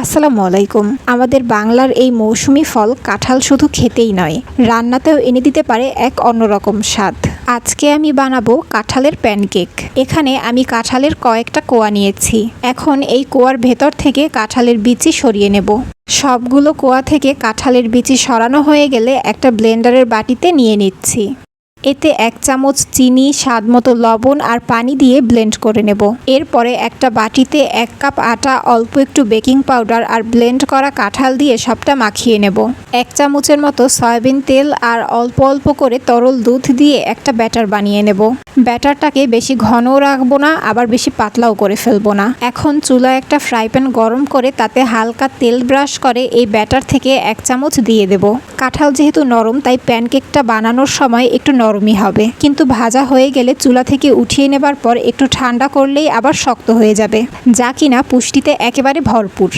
আসসালামু আলাইকুম। আমাদের বাংলার এই মৌসুমি ফল কাঁঠাল শুধু খেতেই নয়, রান্নাতেও এনে দিতে পারে এক অন্যরকম স্বাদ। আজকে আমি বানাবো কাঁঠালের প্যানকেক। এখানে আমি কাঁঠালের কয়েকটা কোয়া নিয়েছি। এখন এই কোয়ার ভেতর থেকে কাঁঠালের বিচি সরিয়ে নেব। সবগুলো কোয়া থেকে কাঁঠালের বিচি সরানো হয়ে গেলে একটা ব্লেন্ডারের বাটিতে নিয়ে নিচ্ছি। এতে 1 চামচ চিনি, স্বাদমতো লবণ আর পানি দিয়ে ব্লেন্ড করে নেব। এরপরে একটা বাটিতে 1 কাপ আটা, অল্প একটু বেকিং পাউডার আর ব্লেন্ড করা কাঁঠাল দিয়ে সবটা মাখিয়ে নেব। 1 চামচের মতো সয়াবিন তেল আর অল্প অল্প করে তরল দুধ দিয়ে একটা ব্যাটার বানিয়ে নেব। ব্যাটারটাকে বেশি ঘনও রাখবো না, আবার বেশি পাতলাও করে ফেলবো না। এখন চুলায় একটা ফ্রাই প্যান গরম করে তাতে হালকা তেল ব্রাশ করে এই ব্যাটার থেকে 1 চামচ দিয়ে দেব। কাঁঠাল যেহেতু নরম, তাই প্যানকেকটা বানানোর সময় একটু নরমই হবে, কিন্তু ভাজা হয়ে গেলে চুলা থেকে উঠিয়ে নেবার পর একটু ঠান্ডা করলেই আবার শক্ত হয়ে যাবে, যা কিনা পুষ্টিতে একেবারে ভরপুর।